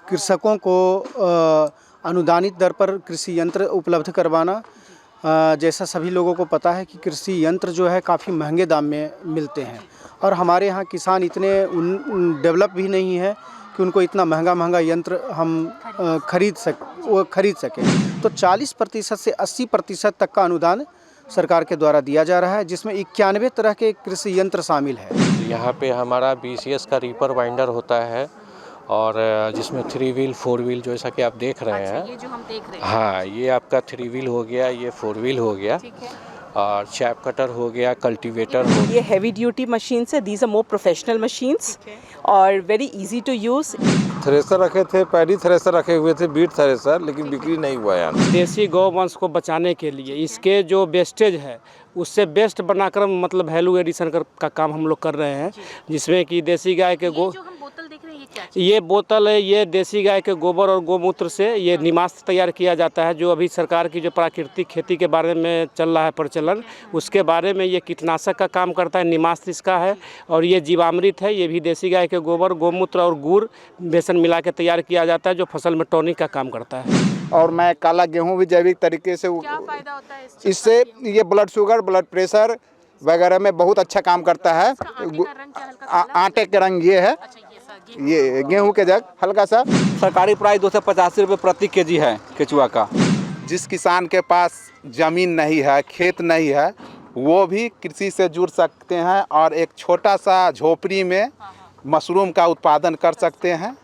कृषकों को अनुदानित दर पर कृषि यंत्र उपलब्ध करवाना। जैसा सभी लोगों को पता है कि कृषि यंत्र जो है काफ़ी महंगे दाम में मिलते हैं और हमारे यहाँ किसान इतने डेवलप भी नहीं है कि उनको इतना महंगा यंत्र हम खरीद सकें। तो 40% से 80% तक का अनुदान सरकार के द्वारा दिया जा रहा है, जिसमें 91 तरह के कृषि यंत्र शामिल है। यहाँ पे हमारा BCS का रीपर बाइंडर होता है और जिसमें 3 व्हील 4 व्हील जैसा कि आप देख रहे हैं। ये जो हम देख रहे हैं, हाँ, ये आपका 3 व्हील हो गया, ये 4 व्हील हो गया, ठीक है। और चैप कटर हो गया, कल्टीवेटर हो गया। ये हैवी ड्यूटी मशीन्स है, these are more professional machines और very easy to use. Thresher रखे थे, पैडी थ्रेसर रखे हुए थे, बीट थ्रेसर, लेकिन बिक्री नहीं हुआ यार। देसी गौवंश को बचाने के लिए इसके जो वेस्टेज है उससे बेस्ट बनाकर मतलब वैल्यू एडिशन का काम हम लोग कर रहे हैं, जिसमें कि देसी गाय के ये जो हम बोतल देख रहे हैं, ये क्या चीज़? ये बोतल है, ये देसी गाय के गोबर और गोमूत्र से ये निमास तैयार किया जाता है। जो अभी सरकार की जो प्राकृतिक खेती के बारे में चल रहा है प्रचलन, उसके बारे में ये कीटनाशक का काम करता है। निमास इसका है और ये जीवामृत है, ये भी देसी गाय के गोबर गोमूत्र और गुड़ बेसन मिला के तैयार किया जाता है, जो फसल में टॉनिक का काम करता है। और मैं काला गेहूं भी जैविक तरीके से क्या फायदा होता है इससे ये ब्लड शुगर ब्लड प्रेशर वगैरह में बहुत अच्छा काम करता है। आटे के रंग ये है, ये गेहूं के जग हल्का सा। सरकारी प्राइस 285 रुपये प्रति केजी है केचुआ का। जिस किसान के पास ज़मीन नहीं है, खेत नहीं है, वो भी कृषि से जुड़ सकते हैं और एक छोटा सा झोपड़ी में मशरूम का उत्पादन कर सकते हैं।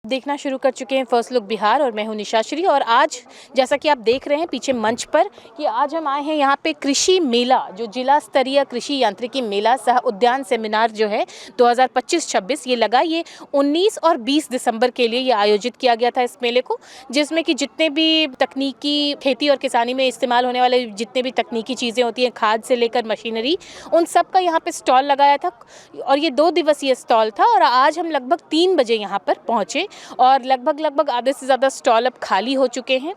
देखना शुरू कर चुके हैं फर्स्ट लुक बिहार और मैं हूं निशा श्री। और आज जैसा कि आप देख रहे हैं पीछे मंच पर कि आज हम आए हैं यहाँ पे कृषि मेला, जो जिला स्तरीय कृषि यांत्रिकी मेला सह उद्यान सेमिनार जो है 2025-26 ये लगा। ये 19 और 20 दिसंबर के लिए ये आयोजित किया गया था इस मेले को, जिसमें कि जितने भी तकनीकी खेती और किसानी में इस्तेमाल होने वाले जितने भी तकनीकी चीज़ें होती हैं, खाद से लेकर मशीनरी, उन सब का यहाँ पर स्टॉल लगाया था और ये 2 दिवसीय स्टॉल था। और आज हम लगभग 3 बजे यहाँ पर पहुँचे और लगभग आधे से ज़्यादा स्टॉल अब खाली हो चुके हैं।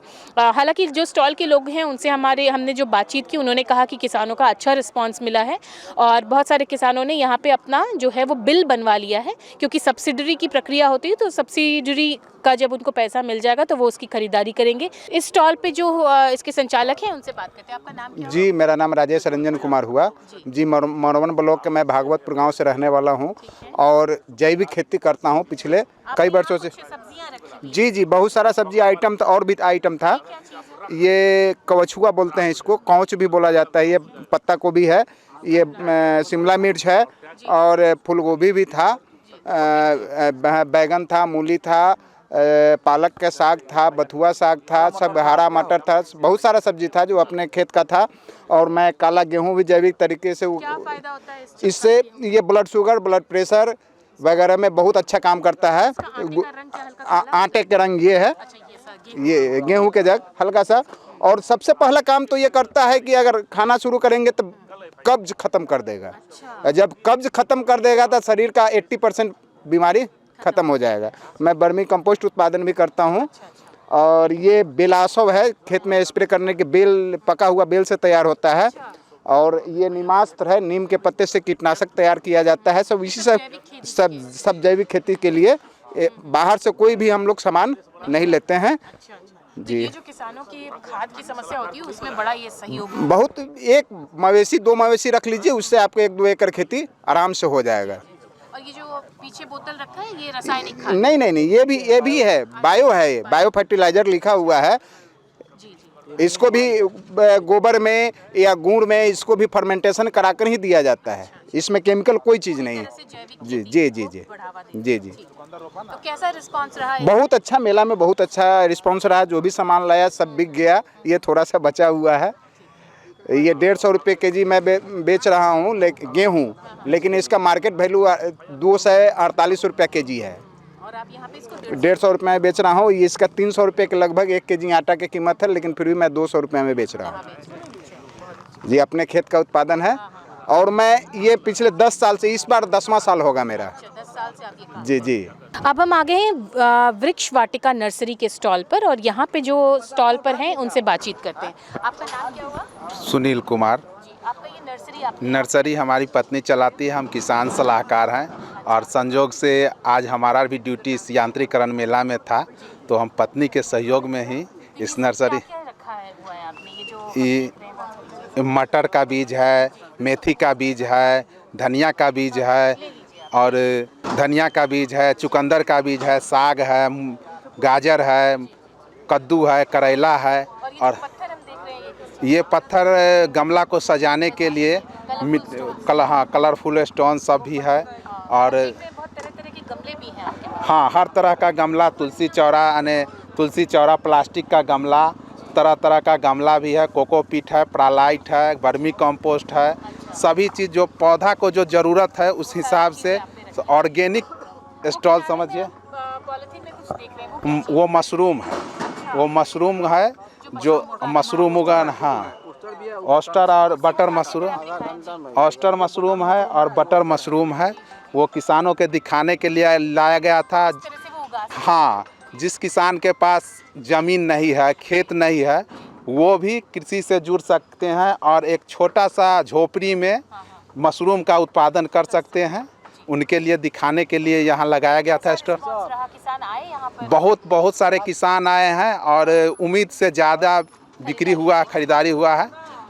हालांकि जो स्टॉल के लोग हैं उनसे हमने जो बातचीत की, उन्होंने कहा कि किसानों का अच्छा रिस्पांस मिला है और बहुत सारे किसानों ने यहाँ पे अपना जो है वो बिल बनवा लिया है, क्योंकि सब्सिडरी की प्रक्रिया होती है, तो सब्सिडरी का जब उनको पैसा मिल जाएगा तो वो उसकी खरीदारी करेंगे। इस स्टॉल पे जो इसके संचालक हैं उनसे बात करते हैं। आपका नाम क्या? जी, मेरा नाम राजेश रंजन कुमार हुआ जी। मरवन ब्लॉक के मैं भागवतपुर गांव से रहने वाला हूं और जैविक खेती करता हूं पिछले कई वर्षों से। जी, बहुत सारा सब्जी आइटम था और भी आइटम था। ये कवछुआ बोलते हैं इसको, कौच भी बोला जाता है। ये पत्ता गोभी है, ये शिमला मिर्च है और फूल गोभी भी था, बैगन था, मूली था, पालक का साग था, बथुआ साग था, सब हरा मटर था, बहुत सारा सब्जी था जो अपने खेत का था। और मैं काला गेहूं भी जैविक तरीके से क्या फायदा होता है इससे ये ब्लड शुगर ब्लड प्रेशर वगैरह में बहुत अच्छा काम करता है। आटे के रंग ये है, ये गेहूं के जग हल्का सा। और सबसे पहला काम तो ये करता है कि अगर खाना शुरू करेंगे तो कब्ज खत्म कर देगा। जब कब्ज खत्म कर देगा तो शरीर का 80% बीमारी खत्म हो जाएगा। मैं वर्मी कंपोस्ट उत्पादन भी करता हूँ और ये बेलासव है, खेत में स्प्रे करने के बेल, पका हुआ बेल से तैयार होता है। और ये नीमास्त्र है, नीम के पत्ते से कीटनाशक तैयार किया जाता है। सब इसी सब जैविक खेती के लिए बाहर से कोई भी हम लोग सामान नहीं लेते हैं जी। ये जो किसानों की खाद की समस्या होती है उसमें बड़ा ये सहयोग बहुत। 1 मवेशी 2 मवेशी रख लीजिए, उससे आपको 1-2 एकड़ खेती आराम से हो जाएगा। और ये जो पीछे बोतल रखा है ये रासायनिक खाद? नहीं, ये भी है, बायो है, ये बायो फर्टिलाइजर लिखा हुआ है। इसको भी गोबर में या गुड़ में इसको भी फर्मेंटेशन कराकर ही दिया जाता है। इसमें केमिकल कोई चीज़ नहीं है जी। तो कैसा रिस्पांस रहा है? बहुत अच्छा, मेला में बहुत अच्छा रिस्पांस रहा। जो भी सामान लाया सब बिक गया। ये थोड़ा सा बचा हुआ है। ये 150 रुपये केजी मैं बेच रहा हूँ गेहूँ, लेकिन इसका मार्केट वैल्यू 248 रुपया केजी है। और और आप यहाँ पे इसको 150 रुपये में बेच रहा हूँ। ये इसका 300 रुपये के लगभग 1 केजी आटा की कीमत है, लेकिन फिर भी मैं 200 रुपये में बेच रहा हूँ जी। अपने खेत का उत्पादन है और मैं ये पिछले 10 साल से, इस बार 10वां साल होगा मेरा। 10 साल से आप ये काम जी जी। अब हम आ गए हैं वृक्ष वाटिका नर्सरी के स्टॉल पर और यहाँ पे जो स्टॉल पर हैं उनसे बातचीत करते हैं। आपका नाम क्या हुआ? सुनील कुमार। जी, आपका ये नर्सरी नर्सरी हमारी पत्नी चलाती है, हम किसान सलाहकार हैं और संजोग से आज हमारा भी ड्यूटी इस यांत्रिकरण मेला में था, तो हम पत्नी के सहयोग में ही इस नर्सरी। क्या रखा है हुआ है आपने? ये जो ये मटर का बीज है, मेथी का बीज है, धनिया का बीज है और धनिया का बीज है, चुकंदर का बीज है, साग है, गाजर है, कद्दू है, करेला है। और पत्थर हम देख रहे हैं ये पत्थर गमला को सजाने के लिए कलरफुल स्टोन सब भी है। और बहुत तरह के गमले भी हैं आपके पास। हाँ, हर तरह का गमला, तुलसी चौरा यानी तुलसी चौरा, प्लास्टिक का गमला, तरह तरह का गमला भी है, कोकोपीट है, प्रालाइट है, वर्मी कंपोस्ट है, सभी चीज़ जो पौधा को जो ज़रूरत है उस हिसाब से ऑर्गेनिक स्टॉल समझिए। पॉलिथीन में कुछ देख रहे हैं वो मशरूम है, वो मशरूम है जो मशरूम उगान। हाँ, ऑस्टर और बटर मशरूम, ऑस्टर मशरूम है और बटर मशरूम है। वो किसानों के दिखाने के लिए लाया गया था। हाँ, जिस किसान के पास ज़मीन नहीं है, खेत नहीं है, वो भी कृषि से जुड़ सकते हैं और एक छोटा सा झोपड़ी में मशरूम का उत्पादन कर सकते हैं। उनके लिए दिखाने के लिए यहाँ लगाया गया था स्टॉल। किसान आए यहाँ पर? बहुत सारे किसान आए हैं और उम्मीद से ज़्यादा बिक्री हुआ, खरीदारी हुआ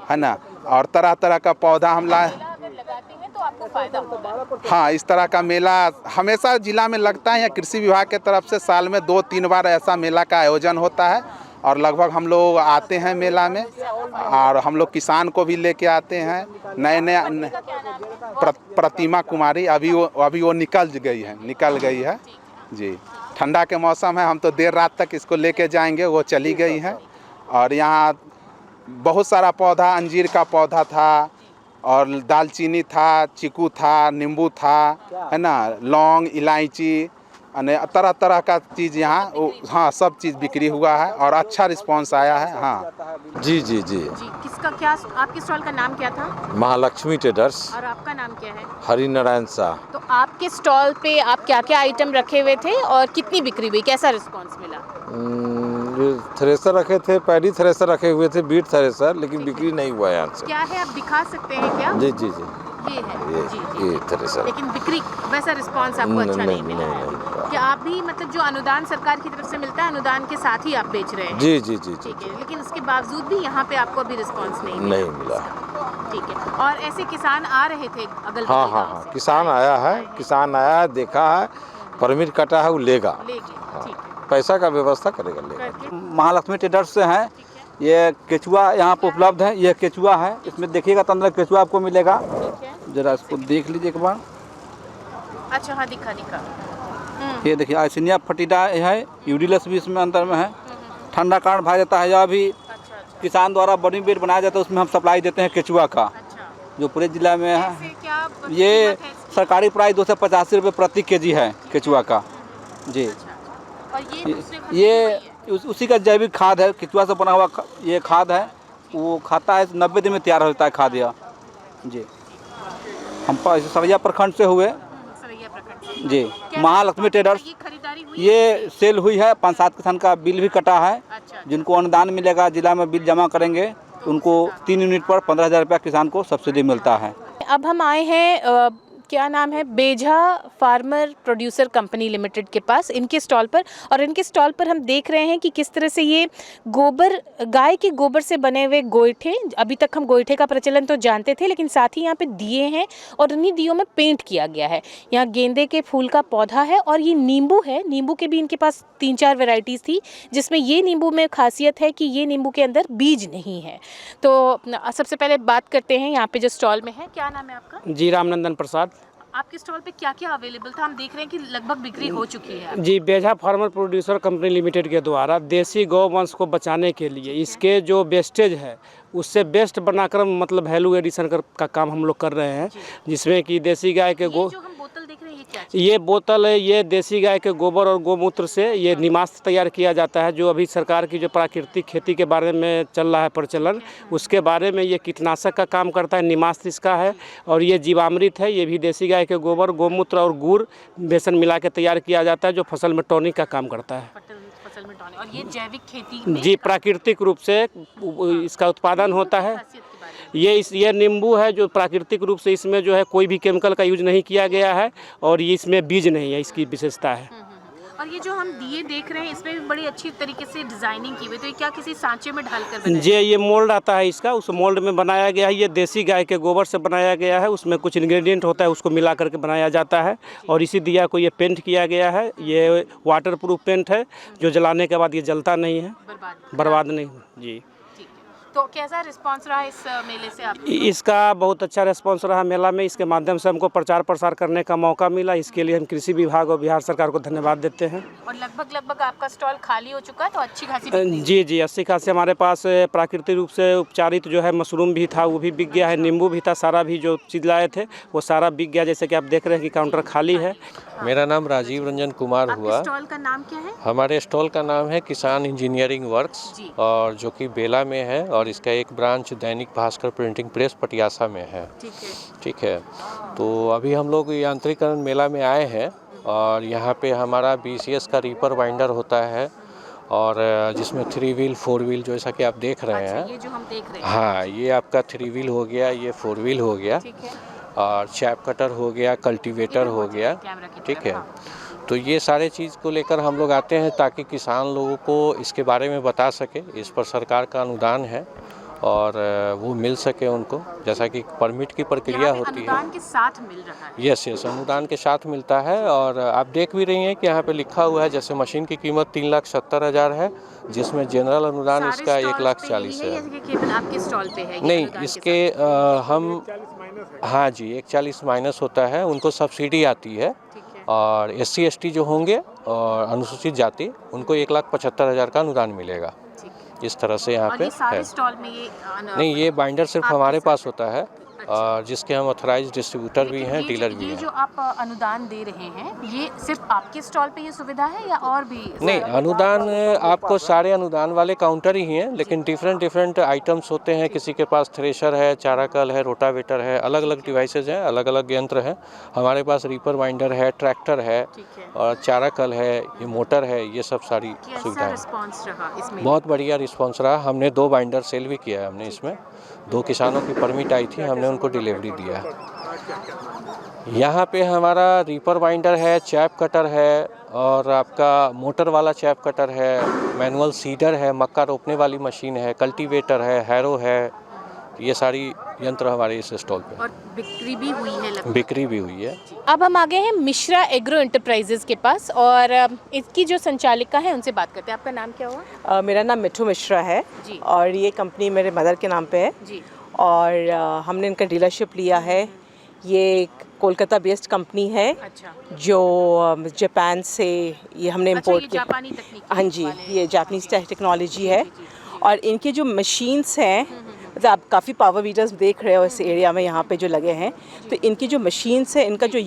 है ना। और तरह तरह का पौधा हम लाए। लगाते हैं तो आपको फायदा होगा। हाँ, इस तरह का मेला हमेशा जिला में लगता है। या कृषि विभाग के तरफ से साल में 2-3 बार ऐसा मेला का आयोजन होता है और लगभग हम लोग आते हैं मेला में और हम लोग किसान को भी लेके आते हैं। नए प्रतिमा कुमारी, अभी वो निकल गई है जी। ठंडा के मौसम है, हम तो देर रात तक इसको लेके जाएंगे, वो चली गई है। और यहाँ बहुत सारा पौधा, अंजीर का पौधा था और दालचीनी था, चीकू था, नींबू था, है ना, लौंग, इलायची, तरह तरह का चीज़ यहाँ। हाँ, सब चीज़ बिक्री हुआ है और अच्छा रिस्पांस आया है। हाँ जी जी जी। जी, किसका क्या, आपके स्टॉल का नाम क्या था? महालक्ष्मी ट्रेडर्स। और आपका नाम क्या है? हरि नारायण शाह। तो आपके स्टॉल पे आप क्या क्या आइटम रखे हुए थे और कितनी बिक्री हुई, कैसा रिस्पांस मिला? थ्रेसर रखे थे, पैडी थ्रेसर रखे हुए थे, बीट थ्रेसर, लेकिन बिक्री नहीं हुआ है यहाँ से। क्या है, आप दिखा सकते हैं क्या? जी जी जी, ये है जी। ये थ्रेसर। लेकिन बिक्री वैसा रिस्पांस आपको अच्छा नहीं मिला? क्या आप भी मतलब जो अनुदान सरकार की तरफ से मिलता है, अनुदान के साथ ही आप बेच रहे हैं? जी जी जी। ठीक है, लेकिन उसके बावजूद भी यहाँ पे आपको अभी रिस्पांस नहीं मिला। ठीक है, और ऐसे किसान आ रहे थे अगल हाँ हाँ हाँ, किसान आया है, देखा है, परमिट कटा है, वो लेगा, पैसा का व्यवस्था करेगा, लेगा। महालक्ष्मी ट्रेडर्स से हैं। ये केचुआ यहाँ पे उपलब्ध है। ये केचुआ है, इसमें देखिएगा तो अंदर केचुआ आपको मिलेगा। जरा इसको देख लीजिए एक बार। अच्छा, हाँ, दिखा। ये देखिए, आइसिनिया फटीडा है, यूडिलस भी इसमें अंदर में है। ठंडा कारण भाई जाता है, या भी किसान द्वारा बड़ी बेड बनाया जाता है, उसमें हम सप्लाई देते हैं केचुआ का, जो पूरे जिला में है। ये सरकारी प्राइस 285 रुपये प्रति केजी है केचुआ का जी। ये उसी का जैविक खाद है, केचुआ से बना हुआ ये खाद है। वो खाता है 90 दिन में तैयार होता है खाद यह जी। हम सरैया प्रखंड से हुए जी। महालक्ष्मी ट्रेडर्स, ये सेल हुई है। 5-7 किसान का बिल भी कटा है। जिनको अनुदान मिलेगा, जिला में बिल जमा करेंगे, उनको 3 यूनिट पर 15,000 रुपया किसान को सब्सिडी मिलता है। अब हम आए हैं क्या नाम है, Bejha farmer producer company limited के पास, इनके स्टॉल पर। और इनके स्टॉल पर हम देख रहे हैं कि किस तरह से ये गोबर, गाय के गोबर से बने हुए गोईठे, अभी तक हम गोईठे का प्रचलन तो जानते थे, लेकिन साथ ही यहाँ पे दिए हैं और उन्हीं दियों में पेंट किया गया है। यहाँ गेंदे के फूल का पौधा है और ये नींबू है। नींबू के भी इनके पास 3-4 वेराइटीज़ थी, जिसमें ये नींबू में खासियत है कि ये नींबू के अंदर बीज नहीं है। तो सबसे पहले बात करते हैं यहाँ पे जो स्टॉल में है। क्या नाम है आपका? जी, रामनंदन प्रसाद। आपके स्टॉल पे क्या क्या अवेलेबल था? हम देख रहे हैं कि लगभग बिक्री हो चुकी है। जी, Bejha farmer producer company limited के द्वारा देसी गौवंश को बचाने के लिए इसके जो वेस्टेज है उससे बेस्ट बनाकर मतलब वैल्यू एडिशन का काम हम लोग कर रहे हैं, जिसमें कि देसी गाय के जो हम बोतल देख रहे हैं ये क्या चीज़? ये बोतल है, ये देसी गाय के गोबर और गोमूत्र से ये निमास तैयार किया जाता है, जो अभी सरकार की जो प्राकृतिक खेती के बारे में चल रहा है प्रचलन, उसके बारे में ये कीटनाशक का काम करता है। निमास इसका है और ये जीवामृत है, ये भी देसी गाय के गोबर गोमूत्र और गुड़ बेसन मिला के तैयार किया जाता है, जो फसल में टॉनिक का काम करता है। फसल में डालें। और ये जैविक खेती में जी, प्राकृतिक रूप से इसका उत्पादन होता है। खासियत के बारे में। ये नींबू है जो प्राकृतिक रूप से इसमें जो है कोई भी केमिकल का यूज नहीं किया गया है और ये इसमें बीज नहीं है, इसकी विशेषता है। और ये जो हम दिए देख रहे हैं इसमें भी बड़ी अच्छी तरीके से डिजाइनिंग की हुई, तो ये क्या किसी सांचे में ढालकर बनाया? जी, ये मोल्ड आता है इसका, उस मोल्ड में बनाया गया है। ये देसी गाय के गोबर से बनाया गया है, उसमें कुछ इंग्रेडिएंट होता है, उसको मिला करके बनाया जाता है और इसी दिया को ये पेंट किया गया है। ये वाटर प्रूफ पेंट है, जो जलाने के बाद ये जलता नहीं है, बर्बाद नहीं। जी, तो कैसा रिस्पांस रहा इस मेले से आप? इसका बहुत अच्छा रिस्पांस रहा मेला में। इसके माध्यम से हमको प्रचार प्रसार करने का मौका मिला, इसके लिए हम कृषि विभाग और बिहार सरकार को धन्यवाद देते हैं। और लगभग आपका स्टॉल खाली हो चुका है, तो अच्छी खासी बिक्री? जी, अच्छी खासी हमारे पास प्राकृतिक रूप से उपचारित जो है मशरूम भी था, वो भी बिक गया है, नींबू भी था, सारा भी जो चीज़ लाए थे वो सारा बिक गया। जैसे कि आप देख रहे हैं कि काउंटर खाली है। मेरा नाम राजीव रंजन कुमार हुआ। स्टॉल का नाम क्या है? हमारे स्टॉल का नाम है किसान इंजीनियरिंग वर्क्स, और जो कि बेला में है, और इसका एक branch Dainik Bhaskar printing press Patiyasa में है। ठीक है। तो अभी हम लोग यांत्रिकरण मेला में आए हैं और यहाँ पे हमारा BCS का रीपर बाइंडर होता है, और जिसमें 3 व्हील 4 व्हील जैसा कि आप देख रहे हैं। ये जो हम देख रहे हैं, हाँ, ये आपका 3 व्हील हो गया, ये 4 व्हील हो गया, और चैप कटर हो गया, कल्टीवेटर हो गया। ठीक है। तो ये सारे चीज़ को लेकर हम लोग आते हैं ताकि किसान लोगों को इसके बारे में बता सके। इस पर सरकार का अनुदान है और वो मिल सके उनको, जैसा कि परमिट की प्रक्रिया होती है। अनुदान के साथ मिल रहा है? यस, अनुदान के साथ मिलता है। और आप देख भी रही हैं कि यहाँ पे लिखा हुआ है, जैसे मशीन की कीमत 3,70,000 है, जिसमें जनरल अनुदान इसका 1,40,000 है। केवल आपके स्टॉल पे है? नहीं, इसके हम हाँ जी, 1,40 माइनस होता है, उनको सब्सिडी आती है। और SC ST जो होंगे और अनुसूचित जाति, उनको 1,75,000 का अनुदान मिलेगा। इस तरह से यहाँ पे है। स्टॉल में ये नहीं, ये बाइंडर सिर्फ हमारे पास होता है, और जिसके हम ऑथराइज डिस्ट्रीब्यूटर भी हैं, डीलर भी हैं। ये जो आप अनुदान दे रहे हैं, ये सिर्फ आपके स्टॉल पे ये सुविधा है या और भी? नहीं, अनुदान आपको सारे अनुदान वाले काउंटर ही हैं, लेकिन डिफरेंट आइटम्स होते हैं। किसी के पास थ्रेशर है, चारा कल है, रोटावेटर है, अलग अलग डिवाइसेज हैं, अलग अलग यंत्र हैं। हमारे पास रीपर बाइंडर है, ट्रैक्टर है, और चारा कल है, ये मोटर है, ये सब सारी सुविधाएं। रिस्पांस रहा इसमें? बहुत बढ़िया रिस्पांस रहा। हमने 2 बाइंडर सेल भी किया है हमने इसमें। 2 किसानों की परमिट आई थी, हमने उनको डिलीवरी दिया है। यहाँ पे हमारा रीपर बाइंडर है, चैप कटर है, और आपका मोटर वाला चैप कटर है, मैनुअल सीडर है, मक्का रोपने वाली मशीन है, कल्टीवेटर है, हैरो है। ये सारी यंत्र हमारे इस स्टॉल पे। और बिक्री भी हुई है लगभग? बिक्री भी हुई है। अब हम आ गए हैं मिश्रा एग्रो एंटरप्राइजेज के पास, और इसकी जो संचालिका है उनसे बात करते हैं। आपका नाम क्या हुआ? मेरा नाम मिठू मिश्रा है जी। और ये कंपनी मेरे मदर के नाम पे है जी। और हमने इनका डीलरशिप लिया है। ये एक कोलकाता बेस्ड कंपनी है। अच्छा। जो जापान से ये हमने इंपोर्ट किया। जापानी तकनीक? हाँ जी, ये जापानीज टेक्नोलॉजी है। और इनके जो मशीन्स हैं, मतलब आप काफ़ी पावर वीडर्स देख रहे हो इस एरिया में यहाँ पे जो लगे हैं, तो इनकी जो मशीन्स है, इनका जो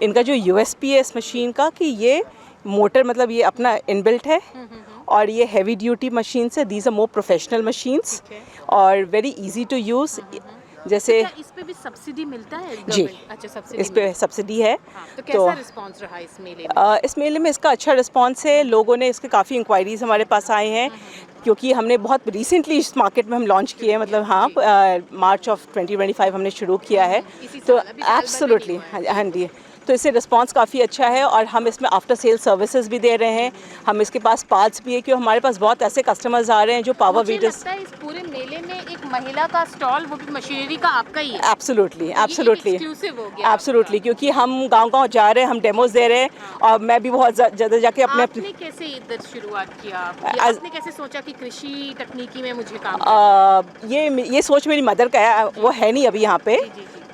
इनका जो USP है इस मशीन का, कि ये मोटर मतलब ये अपना इनबिल्ट है, और ये हैवी ड्यूटी मशीन्स है। These are more professional machines और वेरी इजी टू यूज़। जैसे इस पे भी सब्सिडी मिलता है? जी। अच्छा, सब्सिडी इस पे सब्सिडी है। तो कैसा रिस्पांस रहा इस मेले में? इस मेले में इसका अच्छा रिस्पांस है। लोगों ने इसके काफ़ी इंक्वायरीज हमारे पास आए हैं, क्योंकि हमने बहुत रिसेंटली इस मार्केट में हम लॉन्च किए हैं। मतलब हाँ, मार्च ऑफ 2025 हमने शुरू किया है। तो एब्सोल्युटली हाँ जी, तो इससे रिस्पांस काफ़ी अच्छा है। और हम इसमें आफ्टर सेल सर्विसेज भी दे रहे हैं। हम इसके पास पार्ट्स भी है, क्योंकि हमारे पास बहुत ऐसे कस्टमर्स आ रहे हैं जो पावर वीडर्स। इस पूरे मेले में एक महिला का स्टॉल, वो भी मशीनरी का, आपका ही है? एब्सोल्युटली एक्सक्लूसिव हो गया? एब्सोल्युटली, क्योंकि हम गांव-गांव जा रहे हैं, हम डेमोज दे रहे हैं, और मैं भी बहुत ज़्यादा जाके आपने कैसे इधर शुरुआत किया? आपने कैसे सोचा कि कृषि तकनीकी में मुझे काम ये सोच मेरी मदर का है, वो है नहीं अभी यहाँ पे।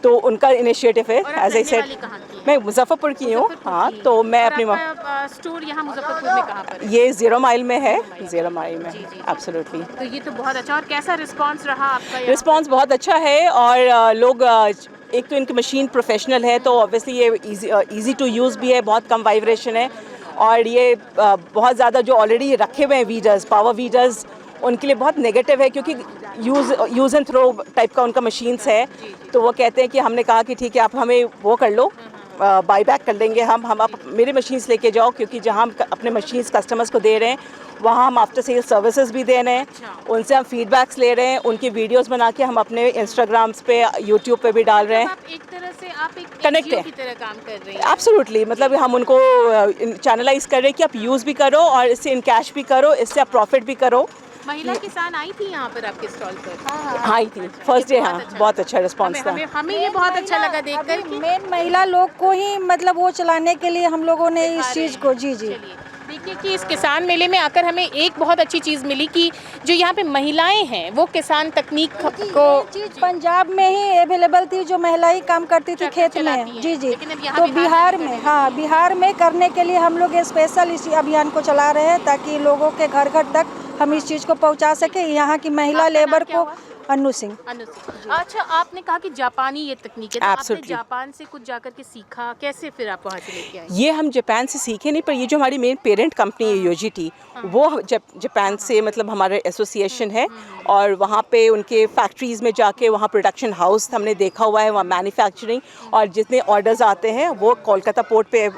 तो उनका इनिशिएटिव है। एज आई सेड, मैं मुजफ्फरपुर की हूँ। हाँ, तो मैं अपनी स्टोर यहाँ मुजफ्फरपुर में कहाँ पर है? ये 0 माइल में है, 0 माइल में। एब्सोल्युटली। तो ये तो बहुत अच्छा। और कैसा रिस्पांस रहा आपका यहाँ? रिस्पांस बहुत अच्छा है और लोग एक तो इनकी मशीन प्रोफेशनल है, तो ऑब्वियसली ये इजी टू यूज़ भी है, बहुत कम वाइब्रेशन है। और ये बहुत ज़्यादा जो ऑलरेडी रखे हुए हैं वीडर्स, पावर वीडर्स, उनके लिए बहुत नेगेटिव है, क्योंकि यूज़ एंड थ्रो टाइप का उनका मशीन्स है। तो वो कहते हैं कि हमने कहा कि ठीक है, आप हमें वो कर लो, बाई बैक कर लेंगे हम आप मेरे मशीन्स लेके जाओ, क्योंकि जहाँ हम अपने मशीन्स कस्टमर्स को दे रहे हैं, वहाँ हम आफ्टर सेल सर्विसेज भी दे रहे हैं। उनसे हम फीडबैक्स ले रहे हैं, उनकी वीडियोस बना के हम अपने इंस्टाग्राम्स पे, यूट्यूब पे भी डाल रहे हैं। आप एक तरह से आप एक कनेक्ट NGO है की तरह काम कर रहे हैं। एब्सोल्युटली, मतलब हम उनको चैनलाइज कर रहे हैं कि आप यूज़ भी करो और इससे इन कैश भी करो, इससे आप प्रॉफिट भी करो। महिला किसान आई थी यहाँ पर आपके स्टॉल पर? हाँ, आई थी फर्स्ट डे। हाँ, बहुत अच्छा रिस्पॉन्स था। हमें ये बहुत अच्छा लगा देखकर कि मेन महिला लोग को ही मतलब वो चलाने के लिए हम लोगों ने इस चीज़ को जी देखिए कि इस किसान मेले में आकर हमें एक बहुत अच्छी चीज़ मिली कि जो यहाँ पे महिलाएं हैं वो किसान तकनीक को चीज़ पंजाब में ही अवेलेबल थी, जो महिलाएं काम करती थी खेत में। जी तो बिहार में, हाँ, बिहार में करने के लिए हम लोग स्पेशल इस अभियान को चला रहे हैं, ताकि लोगों के घर घर तक हम इस चीज़ को पहुंचा सके। यहाँ की महिला लेबर को अनु सिंह। अच्छा, आपने कहा कि जापानी ये तकनीक है, तो आपने जापान से कुछ जाकर के सीखा, कैसे फिर आप वहाँ से लेके आए? ये हम जापान से सीखे नहीं, पर ये जो हमारी मेन पेरेंट कंपनी है यूजीटी, वो जापान से मतलब हमारे एसोसिएशन है, और वहाँ पे उनके फैक्ट्रीज़ में जाके वहाँ प्रोडक्शन हाउस हमने देखा हुआ है, वहाँ मैन्युफैक्चरिंग, और जितने ऑर्डर्स आते हैं वो कोलकाता पोर्ट पे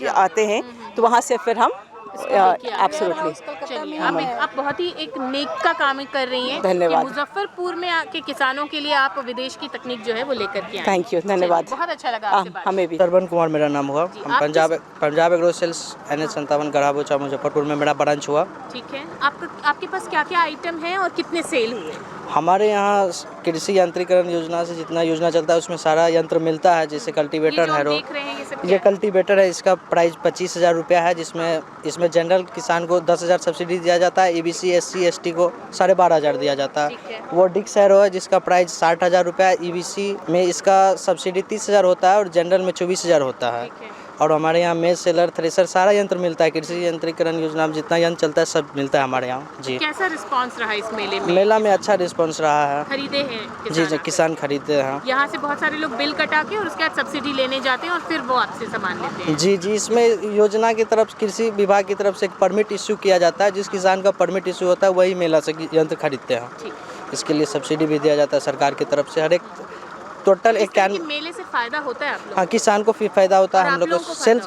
आते हैं, तो वहाँ से फिर हम एब्सोल्युटली। चलिए, आप बहुत ही एक नेक का काम कर रही हैं। धन्यवाद। मुजफ्फरपुर में आके किसानों के लिए आप विदेश की तकनीक जो है वो लेकर के आए। थैंक यू, धन्यवाद। बहुत अच्छा लगा आपसे बात। हमें भी। सरवन कुमार मेरा नाम हुआ। हम पंजाब एग्रो सेल्स NH 57 गढ़ा बोचा मुजफ्फरपुर में मेरा ब्रांच हुआ। ठीक है, आपके पास क्या क्या आइटम हैं और कितने सेल हुए? हमारे यहाँ कृषि यांत्रिकरण योजना से जितना योजना चलता है उसमें सारा यंत्र मिलता है, जैसे कल्टीवेटर है। ये कल्टीवेटर है, इसका प्राइस 25,000 रुपया है, इसमें जनरल किसान को 10,000 सब्सिडी दिया जाता है, EBC SC ST को 12,500 दिया जाता है। वो डिक्स हैरो है, जिसका प्राइस 60,000 रुपया है। EBC में इसका सब्सिडी 30,000 होता है और जनरल में 24,000 होता है। और हमारे यहाँ मेज सेलर, थ्रेसर, सारा यंत्र मिलता है। कृषि यंत्रीकरण योजना में जितना यंत्र चलता है सब मिलता है हमारे यहाँ। जी, कैसा रिस्पांस रहा इस मेले में? मेला में अच्छा रिस्पांस रहा है। खरीदे हैं जी, किसान खरीदते हैं। यहाँ से बहुत सारे लोग बिल कटा के और उसके बाद सब्सिडी लेने जाते हैं और फिर वो आपसे सामान लेते हैं। जी, इसमें योजना की तरफ, कृषि विभाग की तरफ से एक परमिट इश्यू किया जाता है। जिस किसान का परमिट इश्यू होता है वही मेला से यंत्र खरीदते हैं। इसके लिए सब्सिडी भी दिया जाता है सरकार की तरफ से। हर एक टोटल एक कैन मेले से फायदा होता है आप लोग? हाँ, किसान को फायदा होता है,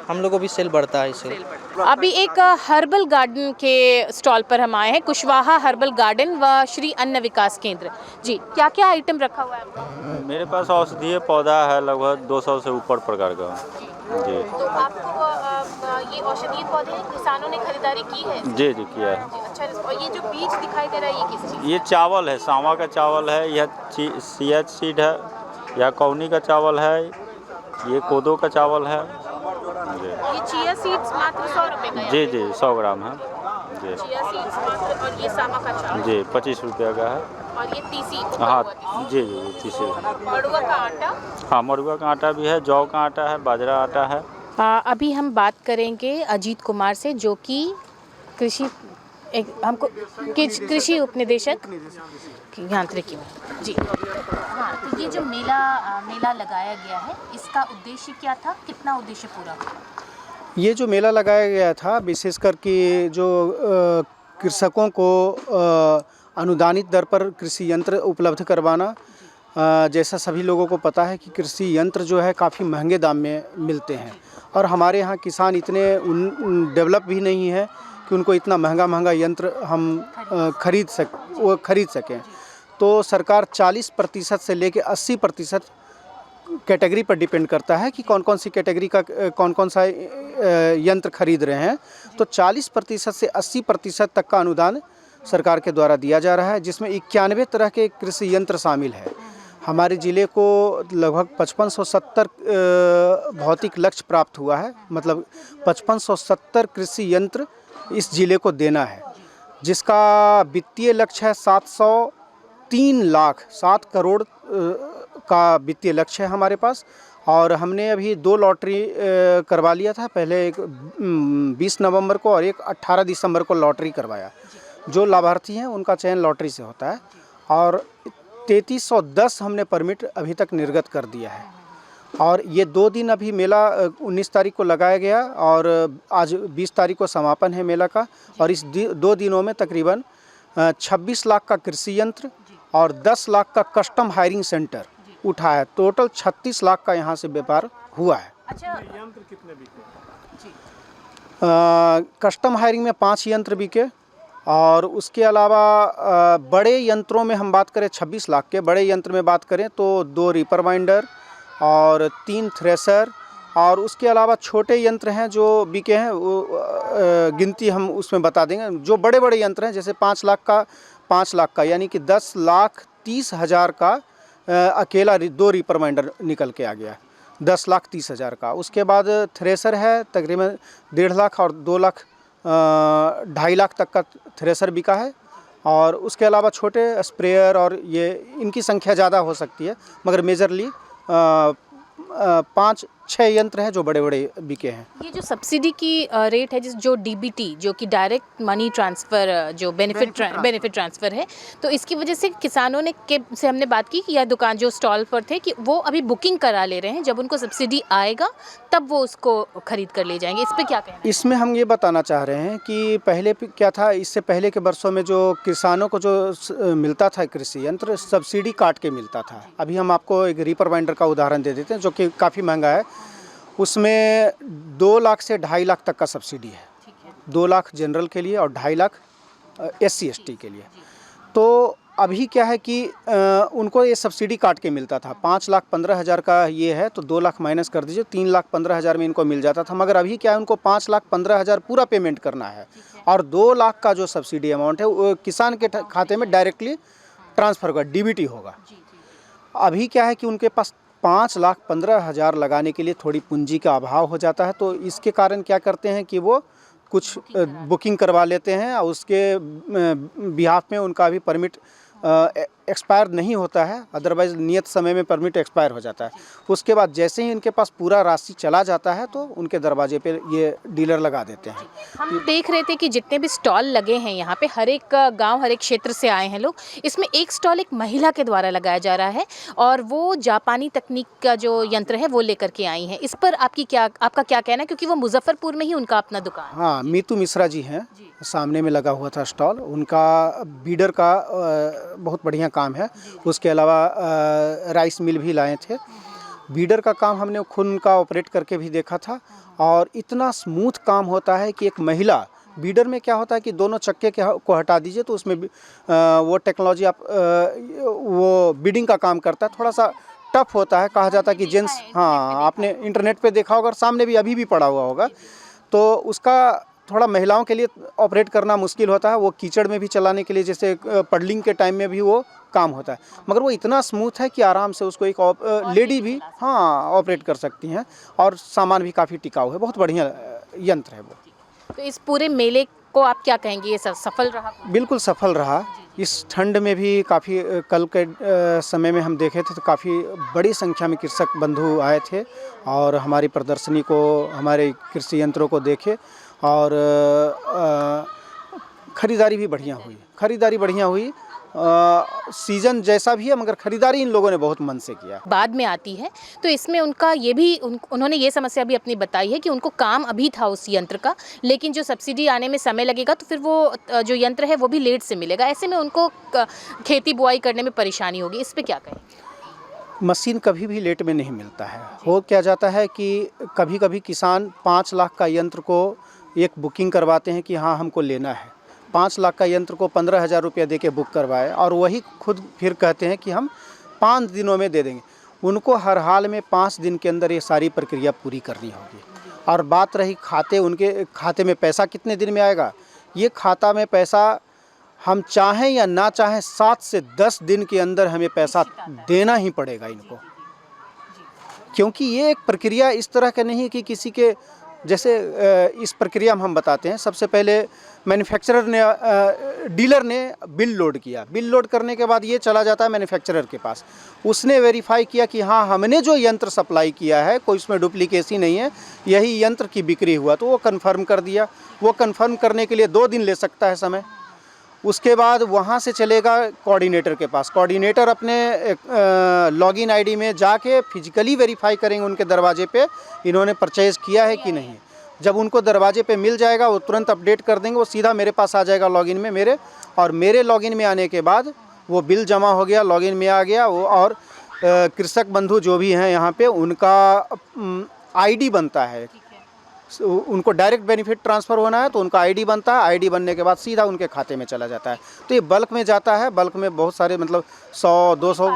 हम लोग को भी सेल बढ़ता है इससे। अभी एक हर्बल गार्डन के स्टॉल पर हम आए हैं, कुशवाहा हर्बल गार्डन व श्री अन्न विकास केंद्र। जी, क्या क्या आइटम रखा हुआ है आपका? मेरे पास औषधीय पौधा है लगभग 200 से ऊपर प्रकार का। जी, तो आपको ये औषधीय पौधे किसानों ने खरीदारी की है? जी किया है। अच्छा, और ये जो बीज दिखाई दे रहा है ये किस चीज़? ये चावल है, सांवा का चावल है, यह CH सीड है, यह कौनी का चावल है, ये कोदो का चावल है। ये चिया सीड्स मात्र 100 रुपए का है? जी 100 ग्राम है। जी, चिया सीड्स मात्र। और ये सामा का चावल? जी 25 रुपये का है। और ये तीसी? हाँ जी, तीसी। मड़ुआ का आटा? हाँ, मड़ुआ का आटा भी है, जौ का आटा है, बाजरा आटा है। अभी हम बात करेंगे अजीत कुमार से, जो कि कृषि उपनिदेशक यांत्रिकी में। जी हाँ, तो ये जो मेला लगाया गया है, इसका उद्देश्य क्या था, कितना उद्देश्य पूरा हुआ? ये जो मेला लगाया गया था विशेषकर कि जो कृषकों को अनुदानित दर पर कृषि यंत्र उपलब्ध करवाना। जैसा सभी लोगों को पता है कि कृषि यंत्र जो है काफ़ी महंगे दाम में मिलते हैं, और हमारे यहाँ किसान इतने डेवलप भी नहीं है कि उनको इतना महंगा यंत्र हम खरीद सकें। तो सरकार 40% से लेकर 80% कैटेगरी पर डिपेंड करता है कि कौन सी कैटेगरी का कौन सा यंत्र खरीद रहे हैं। तो 40% से 80% तक का अनुदान सरकार के द्वारा दिया जा रहा है, जिसमें 91 तरह के कृषि यंत्र शामिल है। हमारे ज़िले को लगभग 5570 भौतिक लक्ष्य प्राप्त हुआ है, मतलब 5570 कृषि यंत्र इस ज़िले को देना है, जिसका वित्तीय लक्ष्य है 703 लाख 7 करोड़ का वित्तीय लक्ष्य है हमारे पास। और हमने अभी 2 लॉटरी करवा लिया था, पहले एक 20 नवंबर को और एक 18 दिसंबर को लॉटरी करवाया। जो लाभार्थी हैं उनका चयन लॉटरी से होता है और 3310 हमने परमिट अभी तक निर्गत कर दिया है। और ये 2 दिन अभी मेला 19 तारीख को लगाया गया और आज 20 तारीख को समापन है मेला का। और इस 2 दिनों में तकरीबन 26 लाख का कृषि यंत्र और 10 लाख का कस्टम हायरिंग सेंटर उठा है। टोटल 36 लाख का यहाँ से व्यापार हुआ है। अच्छा, यंत्र कितने बिके? कस्टम हायरिंग में 5 यंत्र बिके और उसके अलावा बड़े यंत्रों में हम बात करें 26 लाख के बड़े यंत्र में बात करें तो 2 रीपर बाइंडर और 3 थ्रेसर और उसके अलावा छोटे यंत्र हैं जो बिके हैं वो गिनती हम उसमें बता देंगे। जो बड़े बड़े यंत्र हैं जैसे 5 लाख का यानी कि 10,30,000 का अकेला 2 रीपर बाइंडर निकल के आ गया, 10,30,000 का। उसके बाद थ्रेसर है तकरीबन 1.5 लाख और 2 लाख 2.5 लाख तक का थ्रेसर बिका है। और उसके अलावा छोटे स्प्रेयर और ये इनकी संख्या ज़्यादा हो सकती है मगर मेजरली 5-6 यंत्र हैं जो बड़े बड़े बिके हैं। ये जो सब्सिडी की रेट है जो डीबीटी जो कि डायरेक्ट मनी ट्रांसफ़र जो बेनिफिट ट्रांसफ़र है, तो इसकी वजह से किसानों ने से हमने बात की कि यह दुकान जो स्टॉल पर थे कि वो अभी बुकिंग करा ले रहे हैं, जब उनको सब्सिडी आएगा तब वो उसको खरीद कर ले जाएंगे। इस पर क्या कहना है? इसमें हम ये बताना चाह रहे हैं कि पहले क्या था, इससे पहले के वर्षों में जो किसानों को जो मिलता था कृषि यंत्र सब्सिडी काट के मिलता था। अभी हम आपको एक रीपर बाइंडर का उदाहरण दे देते हैं जो कि काफ़ी महंगा है। उसमें 2 लाख से 2.5 लाख तक का सब्सिडी है। 2 लाख जनरल के लिए और 2.5 लाख SC ST के लिए। तो अभी क्या है कि उनको ये सब्सिडी काट के मिलता था। 5,15,000 का ये है तो 2 लाख माइनस कर दीजिए, 3,15,000 में इनको मिल जाता था। मगर अभी क्या है उनको 5,15,000 पूरा पेमेंट करना है और 2 लाख का जो सब्सिडी अमाउंट है वो किसान के खाते में डायरेक्टली ट्रांसफ़र होगा, DBT होगा। अभी क्या है कि उनके पास 5,15,000 लगाने के लिए थोड़ी पूंजी का अभाव हो जाता है, तो इसके कारण क्या करते हैं कि वो कुछ बुकिंग करवा लेते हैं और उसके बिहाफ में उनका भी परमिट एक्सपायर नहीं होता है। अदरवाइज़ नियत समय में परमिट एक्सपायर हो जाता है। उसके बाद जैसे ही इनके पास पूरा राशि चला जाता है तो उनके दरवाजे पे ये डीलर लगा देते हैं। हम देख रहे थे कि जितने भी स्टॉल लगे हैं यहाँ पे, हर एक गांव हर एक क्षेत्र से आए हैं लोग। इसमें एक स्टॉल एक महिला के द्वारा लगाया जा रहा है और वो जापानी तकनीक का जो यंत्र है वो लेकर के आई हैं। इस पर आपका क्या कहना है, क्योंकि वो मुजफ्फरपुर में ही उनका अपना दुकान? हाँ, मीतू मिश्रा जी हैं, सामने में लगा हुआ था स्टॉल। उनका बीडर का बहुत बढ़िया काम है। उसके अलावा राइस मिल भी लाए थे। बीडर का काम हमने खुद उनका ऑपरेट करके भी देखा था और इतना स्मूथ काम होता है कि एक महिला बीडर में क्या होता है कि दोनों चक्के को हटा दीजिए तो उसमें वो टेक्नोलॉजी आप वो बीडिंग का काम करता है। थोड़ा सा टफ होता है, कहा जाता है कि जेंट्स, हाँ आपने इंटरनेट पे देखा होगा और सामने भी अभी भी पड़ा हुआ होगा, तो उसका थोड़ा महिलाओं के लिए ऑपरेट करना मुश्किल होता है। वो कीचड़ में भी चलाने के लिए जैसे पडलिंग के टाइम में भी वो काम होता है, मगर वो इतना स्मूथ है कि आराम से उसको एक लेडी भी ऑपरेट कर सकती हैं और सामान भी काफ़ी टिकाऊ है। बहुत बढ़िया यंत्र है वो। तो इस पूरे मेले को आप क्या कहेंगे, ये सफल रहा? बिल्कुल सफल रहा। इस ठंड में भी काफ़ी, कल के समय में हम देखे थे तो काफ़ी बड़ी संख्या में कृषक बंधु आए थे और हमारी प्रदर्शनी को, हमारे कृषि यंत्रों को देखे और ख़रीदारी भी बढ़िया हुई। सीज़न जैसा भी है मगर ख़रीदारी इन लोगों ने बहुत मन से किया। बाद में आती है तो इसमें उनका ये भी उन्होंने ये समस्या भी अपनी बताई है कि उनको काम अभी था उस यंत्र का, लेकिन जो सब्सिडी आने में समय लगेगा तो फिर वो जो यंत्र है वो भी लेट से मिलेगा। ऐसे में उनको खेती बुआई करने में परेशानी होगी। इस पर क्या कहें? मशीन कभी भी लेट में नहीं मिलता है। हो क्या जाता है कि कभी कभी किसान 5 लाख का यंत्र को एक बुकिंग करवाते हैं कि हाँ हमको लेना है। 5 लाख का यंत्र को 15,000 रुपया दे के बुक करवाए और वही खुद फिर कहते हैं कि हम 5 दिनों में दे देंगे। उनको हर हाल में 5 दिन के अंदर ये सारी प्रक्रिया पूरी करनी होगी। और बात रही उनके खाते में पैसा कितने दिन में आएगा, ये खाता में पैसा हम चाहें या ना चाहें 7 से 10 दिन के अंदर हमें पैसा देना ही पड़ेगा इनको, क्योंकि ये एक प्रक्रिया इस तरह का नहीं है कि किसी के जैसे इस प्रक्रिया में हम बताते हैं। सबसे पहले मैन्युफैक्चरर ने डीलर ने बिल लोड किया। बिल लोड करने के बाद ये चला जाता है मैन्युफैक्चरर के पास। उसने वेरीफाई किया कि हाँ, हमने जो यंत्र सप्लाई किया है कोई उसमें डुप्लीकेसी नहीं है, यही यंत्र की बिक्री हुआ, तो वो कन्फर्म कर दिया। वो कन्फर्म करने के लिए 2 दिन ले सकता है समय। उसके बाद वहाँ से चलेगा कोऑर्डिनेटर के पास। कोऑर्डिनेटर अपने लॉगिन आईडी में जाके फिजिकली वेरीफाई करेंगे उनके दरवाजे पे इन्होंने परचेज़ किया है कि नहीं। जब उनको दरवाजे पे मिल जाएगा वो तुरंत अपडेट कर देंगे, वो सीधा मेरे पास आ जाएगा लॉगिन में मेरे, और मेरे लॉगिन में आने के बाद वो बिल जमा हो गया, लॉगिन में आ गया वो। और कृषक बंधु जो भी हैं यहाँ पे उनका आईडी बनता है। उनको डायरेक्ट बेनिफिट ट्रांसफ़र होना है तो उनका आईडी बनता है। आईडी बनने के बाद सीधा उनके खाते में चला जाता है। तो ये बल्क में जाता है। बल्क में बहुत सारे मतलब 100-200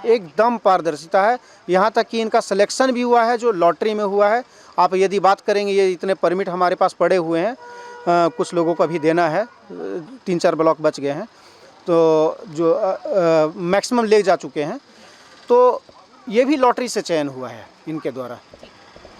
एकदम पारदर्शिता है। यहाँ तक कि इनका सिलेक्शन भी हुआ है जो लॉटरी में हुआ है। आप यदि बात करेंगे, ये इतने परमिट हमारे पास पड़े हुए हैं, कुछ लोगों को अभी देना है, 3-4 ब्लॉक बच गए हैं, तो जो मैक्सिमम ले जा चुके हैं। तो ये भी लॉटरी से चयन हुआ है इनके द्वारा।